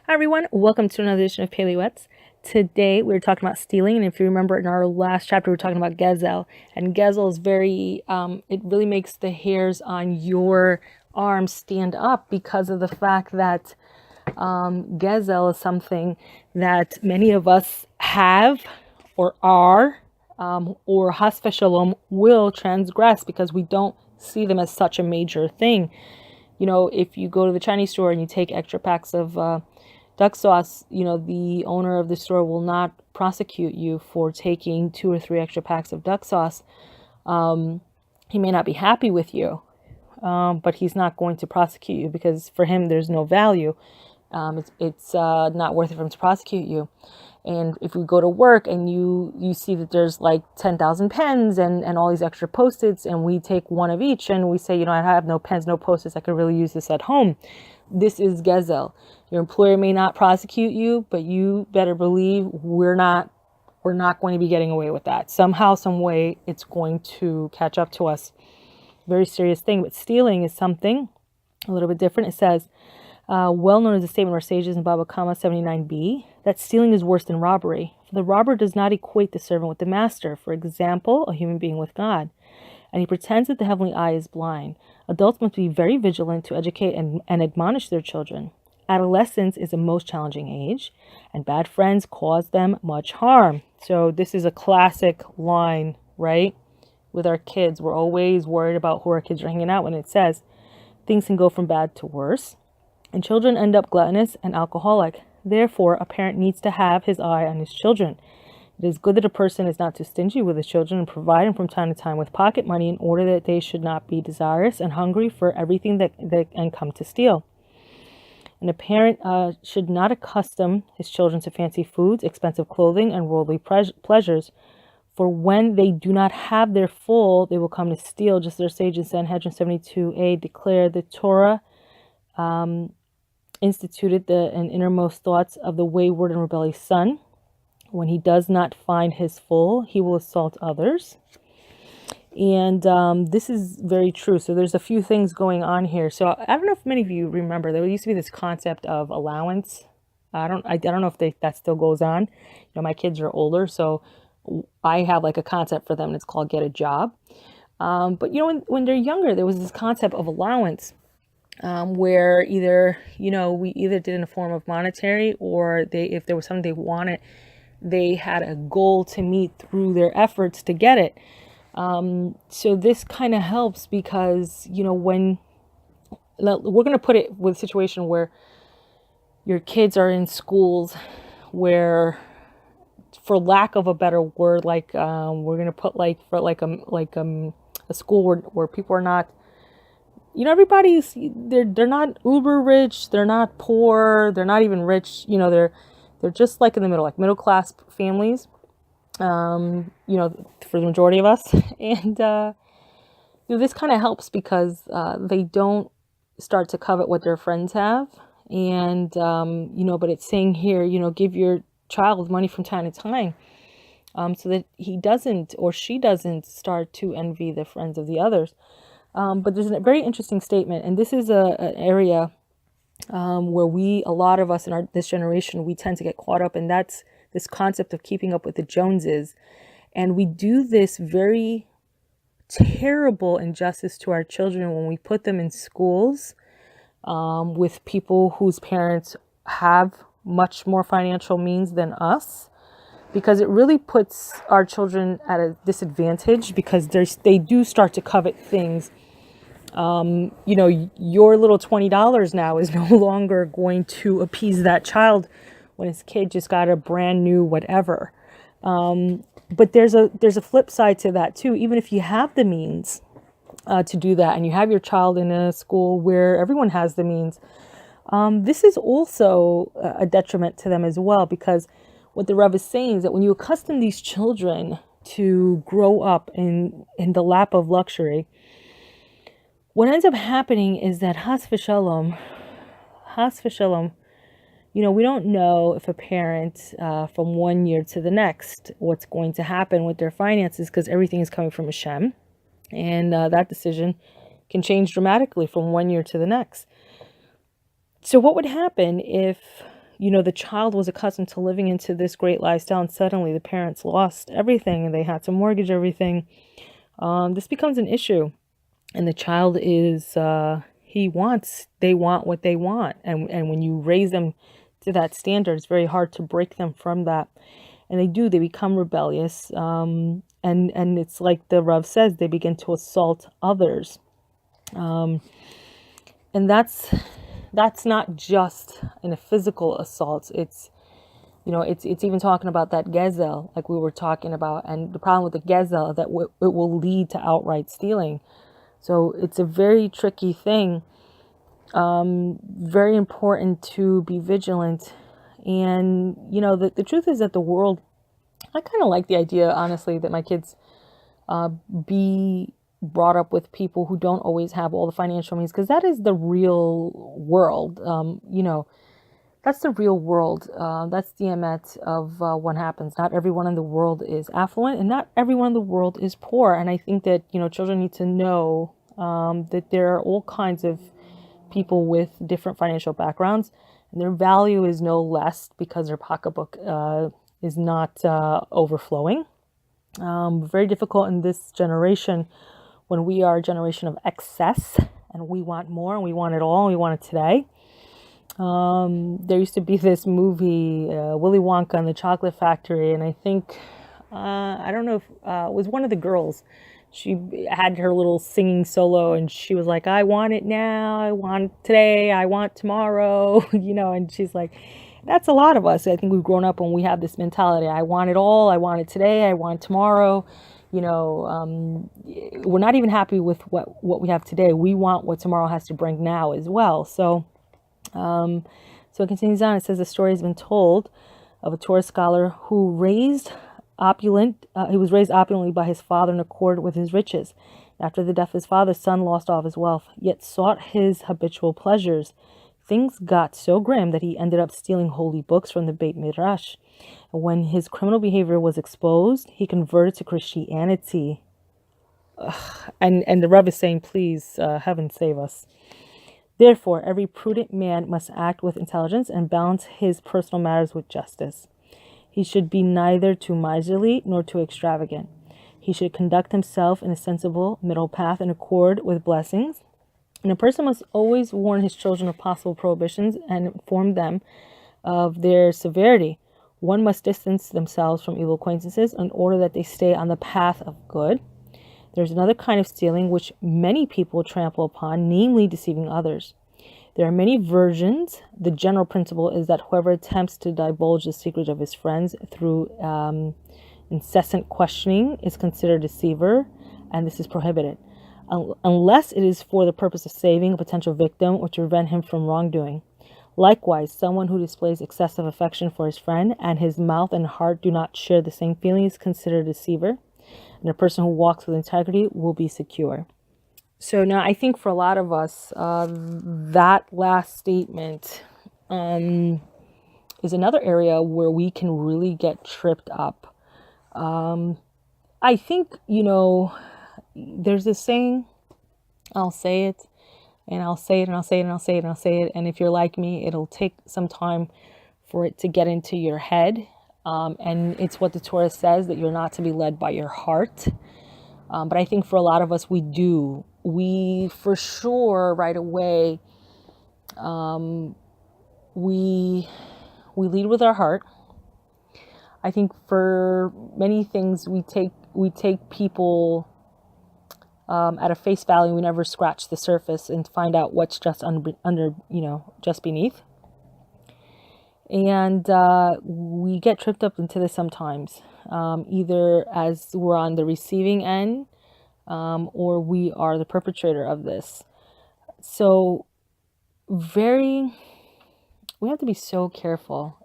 Hi everyone, welcome to another edition of Pele Yoetz. Today we're talking about stealing, and if you remember in our last chapter we were talking about gezel, and gezel is it really makes the hairs on your arms stand up because of the fact that gezel is something that many of us have or are, or has v'shalom will transgress because we don't see them as such a major thing. You know, if you go to the Chinese store and you take extra packs of duck sauce, the owner of the store will not prosecute you for taking 2 or 3 extra packs of duck sauce. He may not be happy with you, but he's not going to prosecute you because for him there's no value. It's not worth it for him to prosecute you. And if we go to work and you see that there's like 10,000 pens and all these extra Post-its, and we take one of each and we say, I have no pens, no Post-its, I could really use this at home. This is gezel. Your employer may not prosecute you, but you better believe we're not going to be getting away with that. Somehow, some way, it's going to catch up to us. Very serious thing. But stealing is something a little bit different. It says, well known as a statement of our sages in Baba Kama 79b, that stealing is worse than robbery. For the robber does not equate the servant with the master, for example, a human being with God, and he pretends that the heavenly eye is blind. Adults must be very vigilant to educate and admonish their children. Adolescence is a most challenging age, and bad friends cause them much harm. So this is a classic line, right? With our kids, we're always worried about who our kids are hanging out with. It says things can go from bad to worse, and children end up gluttonous and alcoholic. Therefore, a parent needs to have his eye on his children. It is good that a person is not too stingy with his children and provide them from time to time with pocket money in order that they should not be desirous and hungry for everything that and come to steal. And a parent should not accustom his children to fancy foods, expensive clothing, and worldly pleasures. For when they do not have their full, they will come to steal. Just as their sage in Sanhedrin 72a declared, the Torah instituted the innermost thoughts of the wayward and rebellious son. When he does not find his full, he will assault others. And this is very true. So there's a few things going on here. So I don't know if many of you remember, there used to be this concept of allowance. I don't know if that still goes on. My kids are older, so I have like a concept for them, and it's called get a job. But when they're younger, there was this concept of allowance, where either we either did in a form of monetary, or if there was something they wanted, they had a goal to meet through their efforts to get it. So this kind of helps because, when we're going to put it with a situation where your kids are in schools where, for lack of a better word, like, we're going to put a school where people are not, everybody's, they're not uber rich, they're not poor, they're not even rich, they're just like in the middle, like middle class families. For the majority of us. And this kind of helps because they don't start to covet what their friends have. And but it's saying here, give your child money from time to time, so that he doesn't or she doesn't start to envy the friends of the others. But there's a very interesting statement, and this is an area where a lot of us in this generation, we tend to get caught up, and that's this concept of keeping up with the Joneses. And we do this very terrible injustice to our children when we put them in schools with people whose parents have much more financial means than us, because it really puts our children at a disadvantage, because they do start to covet things. Your little $20 now is no longer going to appease that child when his kid just got a brand new whatever. But there's a flip side to that too. Even if you have the means to do that, and you have your child in a school where everyone has the means, this is also a detriment to them as well, because what the Rebbe is saying is that when you accustom these children to grow up in the lap of luxury, what ends up happening is that has v'shalom, we don't know if a parent from one year to the next what's going to happen with their finances, because everything is coming from HaShem, and that decision can change dramatically from one year to the next. So what would happen if the child was accustomed to living into this great lifestyle, and suddenly the parents lost everything and they had to mortgage everything. This becomes an issue, and the child is they want what they want, and when you raise them to that standard, it's very hard to break them from that. And they become rebellious, and it's like the Rav says, they begin to assault others, and that's not just in a physical assault. It's it's even talking about that gezel, like we were talking about, and the problem with the gezel that it will lead to outright stealing. So it's a very tricky thing. Very important to be vigilant. And the truth is that the world, I kind of like the idea, honestly, that my kids be brought up with people who don't always have all the financial means, because that is the real world. That's the real world. That's the emet of what happens. Not everyone in the world is affluent, and not everyone in the world is poor. And I think that children need to know that there are all kinds of people with different financial backgrounds, and their value is no less because their pocketbook is not overflowing. Very difficult in this generation, when we are a generation of excess and we want more and we want it all and we want it today. There used to be this movie, Willy Wonka and the Chocolate Factory, and I think I don't know if it was one of the girls. She had her little singing solo, and she was like, I want it now, I want it today, I want tomorrow, and she's like, that's a lot of us. I think we've grown up when we have this mentality. I want it all, I want it today, I want it tomorrow. We're not even happy with what we have today. We want what tomorrow has to bring now as well. So it continues on. It says the story has been told of a Torah scholar who he was raised opulently by his father in accord with his riches. After the death of his father, the son lost all of his wealth, yet sought his habitual pleasures. Things got so grim that he ended up stealing holy books from the Beit Midrash. When his criminal behavior was exposed, he converted to Christianity. And the Rebbe is saying, please, heaven save us. Therefore, every prudent man must act with intelligence and balance his personal matters with justice. He should be neither too miserly nor too extravagant. He should conduct himself in a sensible middle path in accord with blessings. And a person must always warn his children of possible prohibitions and inform them of their severity. One must distance themselves from evil acquaintances in order that they stay on the path of good. There's another kind of stealing which many people trample upon, namely deceiving others. There are many versions. The general principle is that whoever attempts to divulge the secrets of his friends through incessant questioning is considered a deceiver, and this is prohibited, unless it is for the purpose of saving a potential victim or to prevent him from wrongdoing. Likewise, someone who displays excessive affection for his friend and his mouth and heart do not share the same feelings is considered a deceiver, and a person who walks with integrity will be secure. So now I think for a lot of us, that last statement is another area where we can really get tripped up. I think, there's this saying, I'll say it, and I'll say it, and I'll say it, and I'll say it, and I'll say it. And if you're like me, it'll take some time for it to get into your head. And it's what the Torah says, that you're not to be led by your heart. But I think for a lot of us, we do. We, for sure, right away, we lead with our heart. I think for many things, we take people at a face value. We never scratch the surface and find out what's just under just beneath. And we get tripped up into this sometimes, either as we're on the receiving end, or we are the perpetrator of this. So we have to be so careful.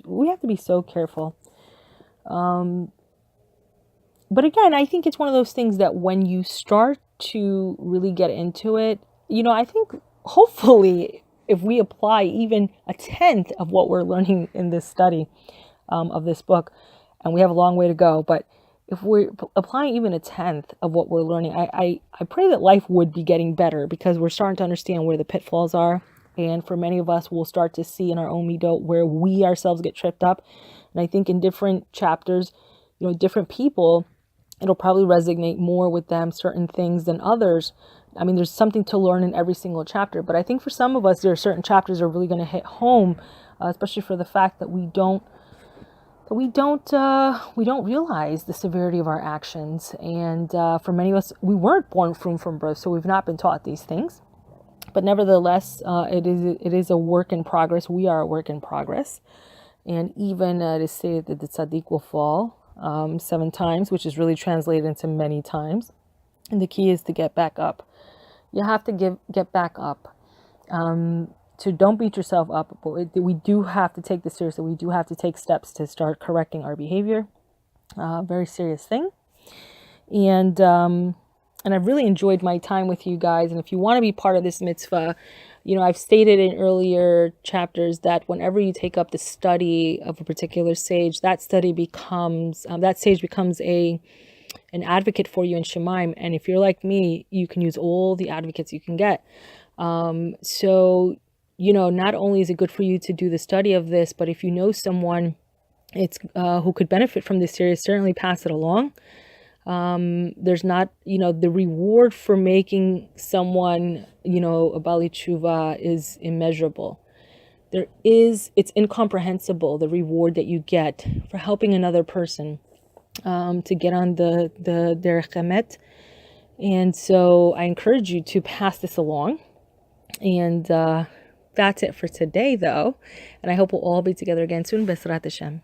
We have to be so careful. But again, I think it's one of those things that when you start to really get into it, I think hopefully if we apply even a tenth of what we're learning in this study of this book, and we have a long way to go, but if we're applying even a tenth of what we're learning, I pray that life would be getting better, because we're starting to understand where the pitfalls are. And for many of us, we'll start to see in our own midot where we ourselves get tripped up. And I think in different chapters, different people, it'll probably resonate more with them, certain things than others. I mean, there's something to learn in every single chapter, but I think for some of us, there are certain chapters that are really going to hit home, especially for the fact that we don't realize the severity of our actions. And for many of us, we weren't born from birth, so we've not been taught these things. But nevertheless, it is a work in progress. We are a work in progress. And even it is stated that the tzaddik will fall 7 times, which is really translated into many times. And the key is to get back up. You have to get back up. So don't beat yourself up. But we do have to take this seriously. We do have to take steps to start correcting our behavior. Very serious thing. And I've really enjoyed my time with you guys. And if you want to be part of this mitzvah, I've stated in earlier chapters that whenever you take up the study of a particular sage, that sage becomes an advocate for you in Shemaim. And if you're like me, you can use all the advocates you can get. So, not only is it good for you to do the study of this, but if you know someone who could benefit from this series, certainly pass it along. There's not, the reward for making someone, a Bali Tshuva is immeasurable. It's incomprehensible, the reward that you get for helping another person to get on the derech emet. And so I encourage you to pass this along. And that's it for today, though. And I hope we'll all be together again soon. Bezrat HaShem.